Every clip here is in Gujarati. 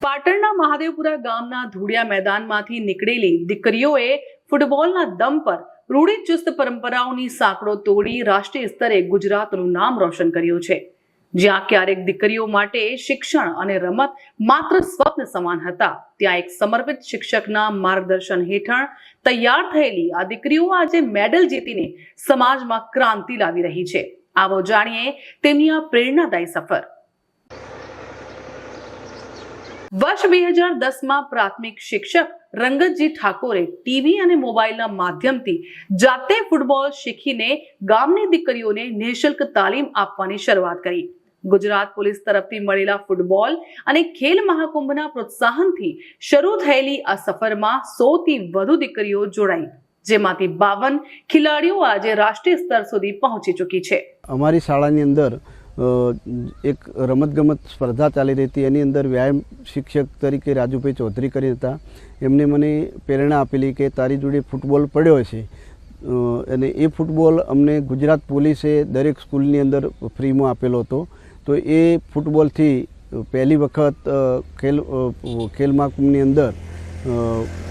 પાટણના મહાદેવપુરા ગામના ધૂળિયા મેદાનમાંથી નીકળેલી દીકરીઓએ ફૂટબોલના દમ પર રૂઢિચુસ્ત પરંપરાઓની સાંકળો તોડી રાષ્ટ્રીય સ્તરે ગુજરાતનું નામ રોશન કર્યું છે। જ્યાં ક્યારેક દીકરીઓ માટે શિક્ષણ અને રમત માત્ર સ્વપ્ન સમાન હતા, ત્યાં એક સમર્પિત શિક્ષકના માર્ગદર્શન હેઠળ તૈયાર થયેલી આ દીકરીઓ આજે મેડલ જીતીને સમાજમાં ક્રાંતિ લાવી રહી છે। આવો જાણીએ તેમની આ પ્રેરણાદાયી સફર। વર્ષ 2010માં પ્રાથમિક શિક્ષક રંગતજી ઠાકોરે ટીવી અને મોબાઈલના માધ્યમથી જાતે ફૂટબોલ શીખીને ગામની દીકરીઓને નિઃશુલ્ક તાલીમ આપવાની શરૂઆત કરી। ગુજરાત પોલીસ તરફથી મળેલા ફૂટબોલ અને ખેલ મહાકુંભના પ્રોત્સાહનથી શરૂ થયેલી આ સફરમાં 100થી વધુ દીકરીઓ જોડાઈ, જેમાંથી 52 ખેલાડીઓ આજે રાષ્ટ્રીય સ્તર સુધી પહોંચી ચૂકી છે। અમારી શાળાની અંદર એક રમતગમત સ્પર્ધા ચાલી રહી હતી। એની અંદર વ્યાયામ શિક્ષક તરીકે રાજુભાઈ ચૌધરી કરી હતા। એમને મને પ્રેરણા આપેલી કે તારી જોડે ફૂટબોલ પડ્યો છે અને એ ફૂટબોલ અમને ગુજરાત પોલીસે દરેક સ્કૂલની અંદર ફ્રીમાં આપેલો હતો। તો એ ફૂટબોલથી પહેલી વખત ખેલ મહાકુંભની અંદર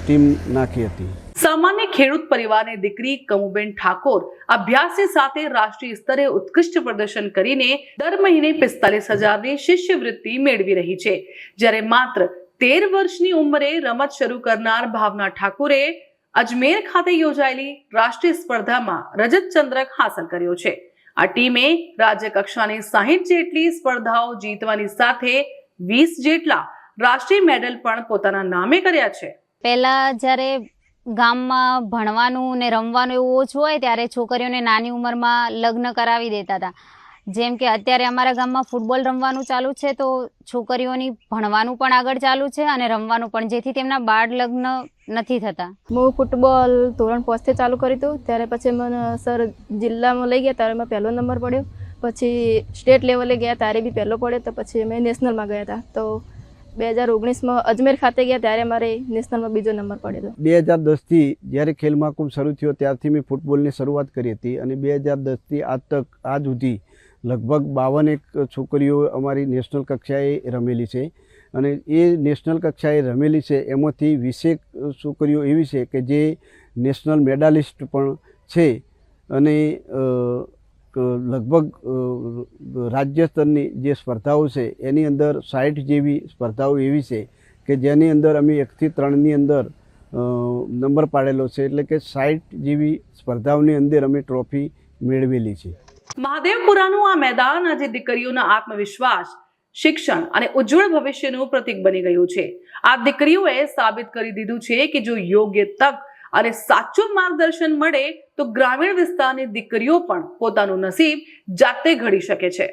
ટીમ નાખી હતી। સામાન્ય ખેડૂત પરિવારની દીકરી કમુબેન ઠાકોર અભ્યાસની સાથે રાષ્ટ્રીય સ્તરે ઉત્કૃષ્ટ પ્રદર્શન કરીને દર મહિને 45,000ની શિષ્યવૃત્તિ મેળવી રહી છે, જ્યારે માત્ર 13 વર્ષની ઉંમરે રમત શરૂ કરનાર ભાવના ઠાકુરે અજમેર ખાતે યોજાયેલી રાષ્ટ્રીય સ્પર્ધામાં રજત ચંદ્રક હાંસલ કર્યો છે। આ ટીમે રાજ્ય કક્ષાની 60 જેટલી સ્પર્ધાઓ જીતવાની સાથે 20 જેટલા રાષ્ટ્રીય મેડલ પણ પોતાના નામે કર્યા છે। પહેલા જ્યારે ગામમાં ભણવાનું ને રમવાનું એવું ઓછું હોય ત્યારે છોકરીઓને નાની ઉંમરમાં લગ્ન કરાવી દેતા હતા। જેમ કે અત્યારે અમારા ગામમાં ફૂટબોલ રમવાનું ચાલુ છે, તો છોકરીઓની ભણવાનું પણ આગળ ચાલુ છે અને રમવાનું પણ, જેથી તેમના બાળ લગ્ન નથી થતા। હું ફૂટબોલ ધોરણ 5 ચાલુ કર્યું હતું, ત્યારે પછી મને સર જિલ્લામાં લઈ ગયા, ત્યારે મેં પહેલો નંબર પડ્યો। પછી સ્ટેટ લેવલે ગયા ત્યારે બી પહેલો પડ્યો, તો પછી અમે નેશનલમાં ગયા હતા। તો 2019માં અજમેર ખાતે ગયા ત્યારે મારે નેશનલમાં બીજો નંબર પડ્યો હતો। 2010થી જ્યારે ખેલ મહાકુંભ શરૂ થયો ત્યારથી મેં ફૂટબોલની શરૂઆત કરી હતી અને 2010થી આજ સુધી લગભગ 52 છોકરીઓ અમારી નેશનલ કક્ષાએ રમેલી છે અને એ નેશનલ કક્ષાએ રમેલી છે એમાંથી 20 છોકરીઓ એવી છે કે જે નેશનલ મેડાલિસ્ટ પણ છે અને લગભગ રાજ્ય સ્તરની જે સ્પર્ધાઓ છે એની અંદર 60 જેવી સ્પર્ધાઓ એવી છે કે જેની અંદર અમે 1 થી 3ની અંદર નંબર પાડેલો છે, એટલે કે 60 જેવી સ્પર્ધાઓની અંદર અમે ટ્રોફી મેળવેલી છે। મહાદેવપુરાનું આ મેદાન આજે દીકરીઓના આત્મવિશ્વાસ, શિક્ષણ અને ઉજ્જવળ ભવિષ્યનું પ્રતીક બની ગયું છે। આ દીકરીઓએ સાબિત કરી દીધું છે કે જો યોગ્ય તક અને સાચું માર્ગદર્શન મળે તો ગ્રામીણ વિસ્તારની દીકરીઓ પણ પોતાનું નસીબ જાતે ઘડી શકે છે।